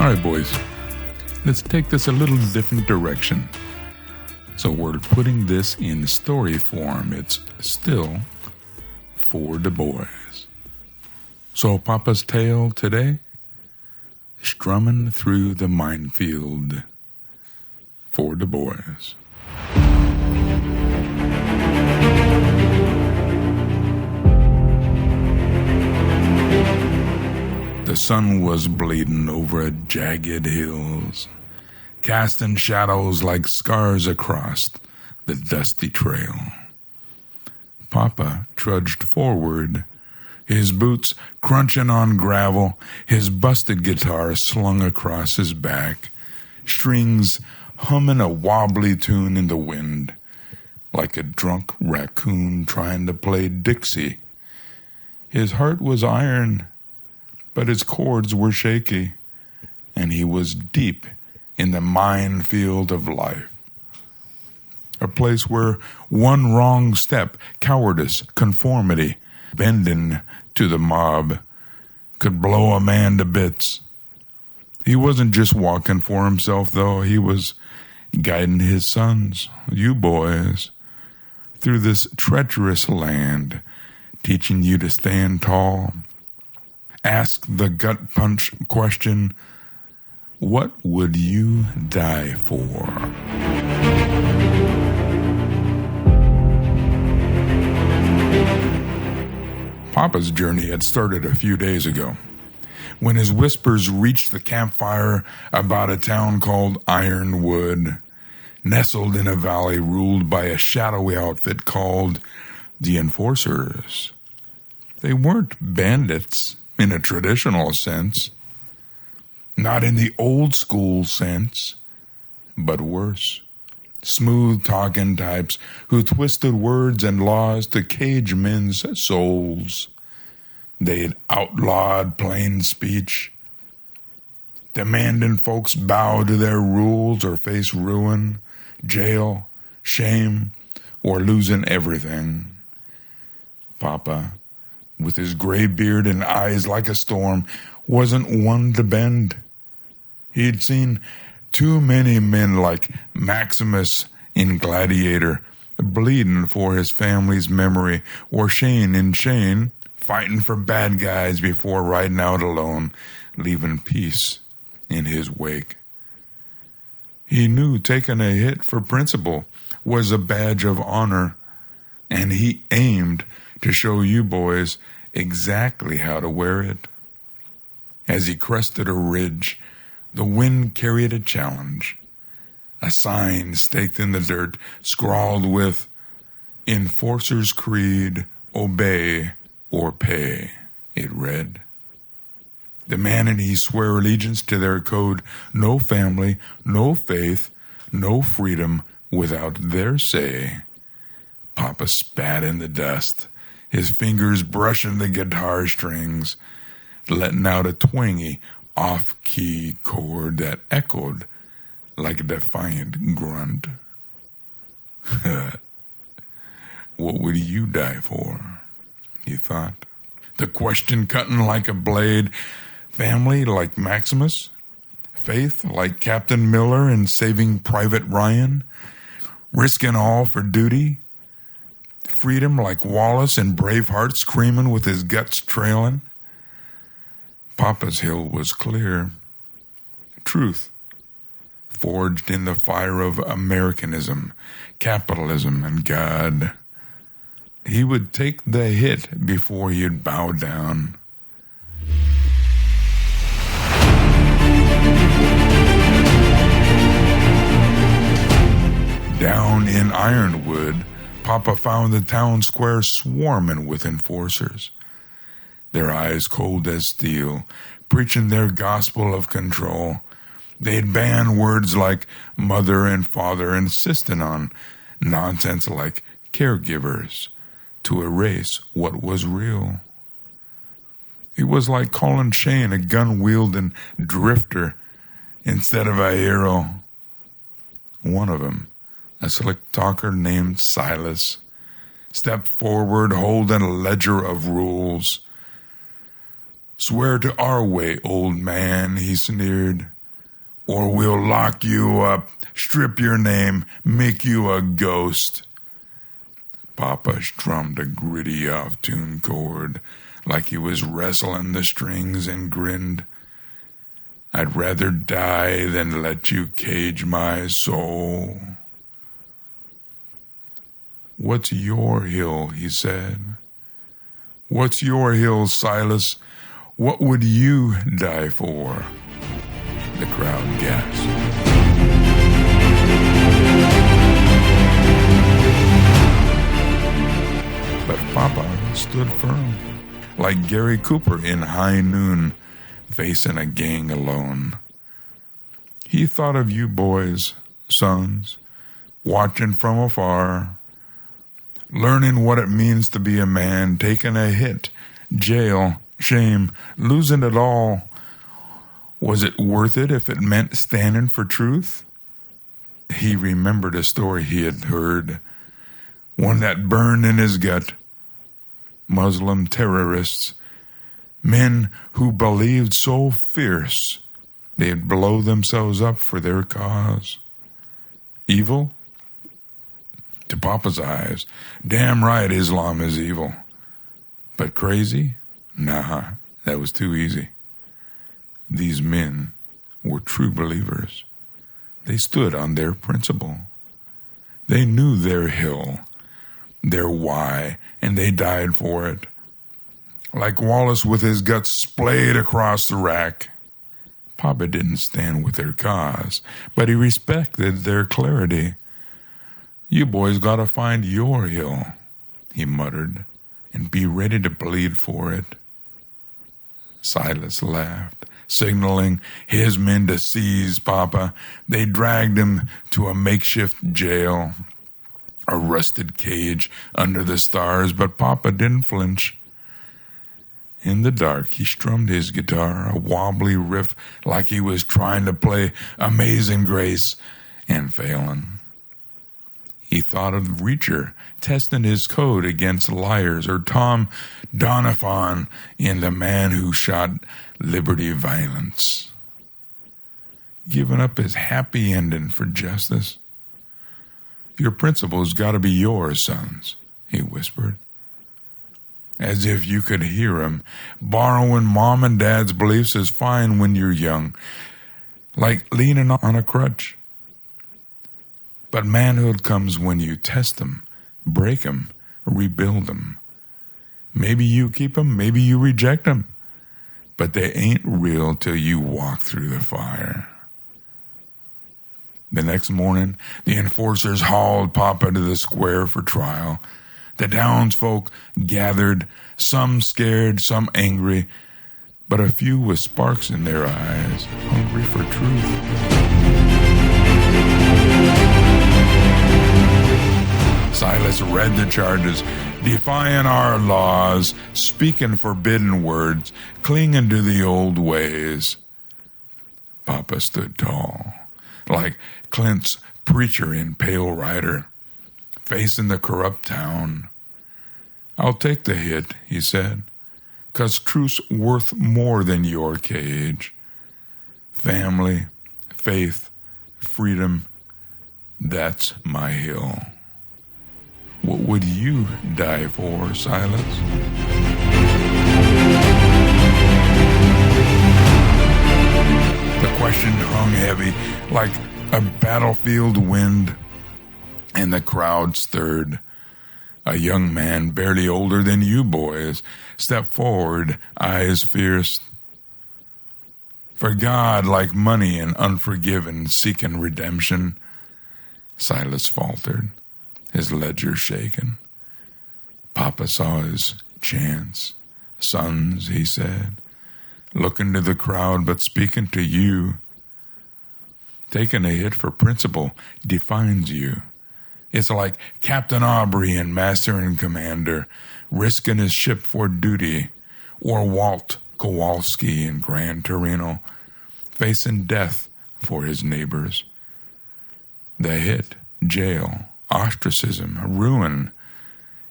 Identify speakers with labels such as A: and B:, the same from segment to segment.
A: All right, boys, let's take this a little different direction. So we're putting this in story form. It's still for the boys. So Papa's tale today, Strummin through the Minefield for the boys. The sun was bleedin over jagged hills, casting shadows like scars across the dusty trail. Papa trudged forward, his boots crunching on gravel, his busted guitar slung across his back, strings humming a wobbly tune in the wind, like a drunk raccoon trying to play Dixie. His heart was iron, but his chords were shaky, and he was deep in the minefield of life. A place where one wrong step, cowardice, conformity, bendin to the mob, could blow a man to bits. He wasn't just walking for himself, though. He was guiding his sons, you boys, through this treacherous land, teaching you to stand tall. Ask the gut punch question, what would you die for? Papa's journey had started a few days ago, when his whispers reached the campfire about a town called Ironwood, nestled in a valley ruled by a shadowy outfit called the Enforcers. They weren't bandits in a traditional sense, not in the old school sense, but worse. Smooth-talkin types who twisted words and laws to cage men's souls. They'd outlawed plain speech, demanding folks bow to their rules or face ruin, jail, shame, or losing everything. Papa, with his gray beard and eyes like a storm, wasn't one to bend. He'd seen too many men like Maximus in Gladiator, bleeding for his family's memory, or Shane in Shane, fighting for bad guys before riding out alone, leaving peace in his wake. He knew taking a hit for principle was a badge of honor, and he aimed to show you boys exactly how to wear it. As he crested a ridge, the wind carried a challenge, a sign staked in the dirt, scrawled with, Enforcer's Creed, obey or pay, it read. Demanding he swear allegiance to their code, no family, no faith, no freedom without their say. Papa spat in the dust, his fingers brushing the guitar strings, letting out a twangy, off-key chord that echoed like a defiant grunt. What would you die for? He thought. The question cutting like a blade. Family like Maximus? Faith like Captain Miller in Saving Private Ryan? Risking all for duty? Freedom like Wallace in Braveheart, screaming with his guts trailing? Papa's hill was clear. Truth, forged in the fire of Americanism, capitalism, and God. He would take the hit before he'd bow down. Down in Ironwood, Papa found the town square swarming with enforcers, their eyes cold as steel, preaching their gospel of control. They'd ban words like mother and father, insisting on nonsense like caregivers to erase what was real. It was like calling Shane a gun-wielding drifter instead of a hero. One of them, a slick talker named Silas, stepped forward holding a ledger of rules. Swear to our way, old man, he sneered. or we'll lock you up, strip your name, make you a ghost. Papa strummed a gritty off-tune chord like he was wrestling the strings and grinned. I'd rather die than let you cage my soul. What's your hill, he said. What's your hill, Silas? What would you die for? The crowd gasped. But Papa stood firm, like Gary Cooper in High Noon, facing a gang alone. He thought of you boys, sons, watching from afar, learning what it means to be a man, taking a hit, jail, shame, losing it all. Was it worth it if it meant standing for truth? He remembered a story he had heard, one that burned in his gut. Muslim terrorists, men who believed so fierce they'd blow themselves up for their cause. Evil? To Papa's eyes, damn right Islam is evil. But crazy? Nah, that was too easy. These men were true believers. They stood on their principle. They knew their hill, their why, and they died for it. Like Wallace with his guts splayed across the rack. Papa didn't stand with their cause, but he respected their clarity. You boys gotta find your hill, he muttered, and be ready to bleed for it. Silas laughed, signaling his men to seize Papa. They dragged him to a makeshift jail, a rusted cage under the stars, but Papa didn't flinch. In the dark, he strummed his guitar, a wobbly riff like he was trying to play Amazing Grace and failing. He thought of Reacher testing his code against liars, or Tom Donovan in The Man Who Shot Liberty Valance. Giving up his happy ending for justice. Your principles got to be yours, sons, he whispered. As if you could hear him. Borrowing mom and dad's beliefs is fine when you're young, like leaning on a crutch. But manhood comes when you test them, break them, rebuild them. Maybe you keep them, maybe you reject them, but they ain't real till you walk through the fire. The next morning, the enforcers hauled Papa to the square for trial. The townsfolk gathered, some scared, some angry, but a few with sparks in their eyes, hungry for truth. Silas read the charges, defying our laws, speaking forbidden words, clinging to the old ways. Papa stood tall, like Clint's preacher in Pale Rider, facing the corrupt town. I'll take the hit, he said, 'cause truth's worth more than your cage. Family, faith, freedom, that's my hill. What would you die for, Silas? The question hung heavy like a battlefield wind, and the crowd stirred. A young man, barely older than you boys, stepped forward, eyes fierce. For God, like money and unforgiven, seeking redemption. Silas faltered, his ledger shaken. Papa saw his chance. Sons, he said, looking to the crowd but speaking to you. Taking a hit for principle defines you. It's like Captain Aubrey in Master and Commander, risking his ship for duty, or Walt Kowalski in Gran Torino, facing death for his neighbors. The hit, jail, ostracism, ruin,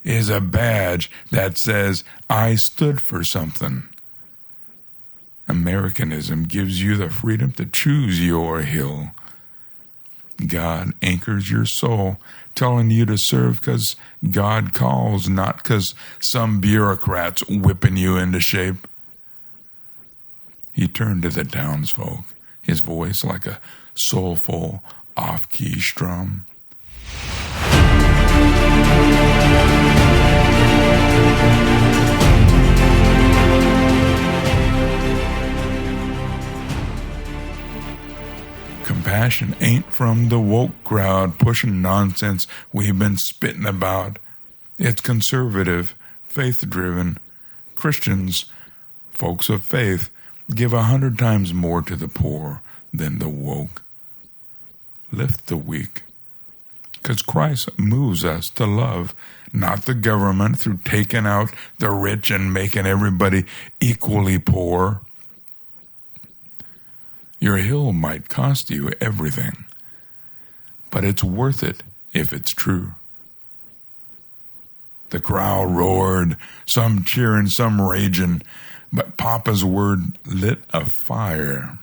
A: is a badge that says, I stood for something. Americanism gives you the freedom to choose your hill. God anchors your soul, telling you to serve because God calls, not because some bureaucrat's whipping you into shape. He turned to the townsfolk, his voice like a soulful, off-key strum. Compassion ain't from the woke crowd pushing nonsense we've been spitting about. It's conservative, faith-driven. Christians, folks of faith, give 100 times more to the poor than the woke. Lift the weak, 'cause Christ moves us to love, not the government through taking out the rich and making everybody equally poor. Your hill might cost you everything, but it's worth it if it's true. The crowd roared, some cheering, some raging, but Papa's word lit a fire.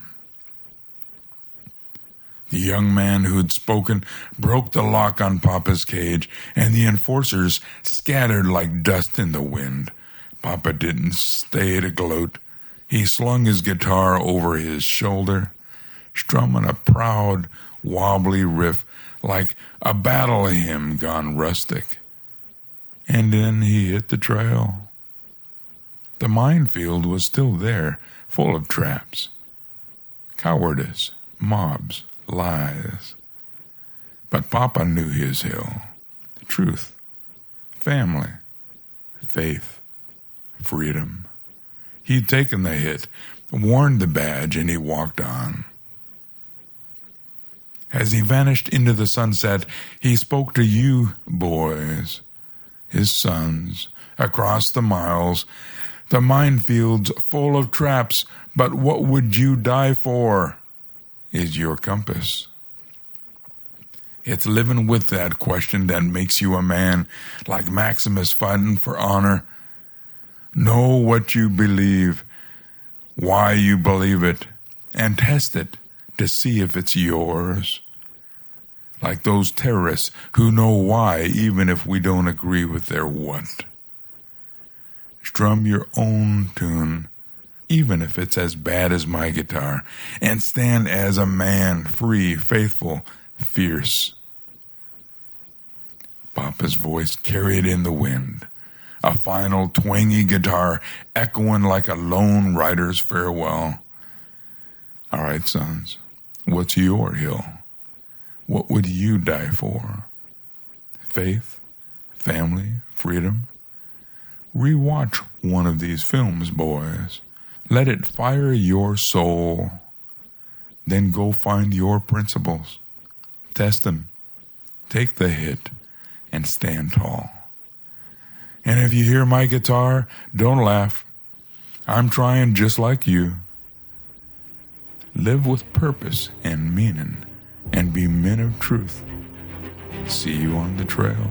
A: The young man who'd spoken broke the lock on Papa's cage, and the enforcers scattered like dust in the wind. Papa didn't stay to gloat. He slung his guitar over his shoulder, strumming a proud, wobbly riff like a battle hymn gone rustic. And then he hit the trail. The minefield was still there, full of traps. Cowardice, mobs, lies. But Papa knew his hill. Truth, family, faith, freedom. He'd taken the hit, worn the badge, and he walked on. As he vanished into the sunset, he spoke to you, boys, his sons, across the miles. The minefields full of traps, but what would you die for is your compass. It's living with that question that makes you a man, like Maximus fighting for honor. Know what you believe, why you believe it, and test it to see if it's yours. Like those terrorists who know why even if we don't agree with their what. Strum your own tune, even if it's as bad as my guitar, and stand as a man, free, faithful, fierce. Papa's voice carried in the wind, a final twangy guitar echoing like a lone rider's farewell. All right, sons, what's your hill? What would you die for? Faith, family, freedom? Rewatch one of these films, boys. Let it fire your soul. Then go find your principles. Test them. Take the hit and stand tall. And if you hear my guitar, don't laugh. I'm trying just like you. Live with purpose and meaning and be men of truth. See you on the trail.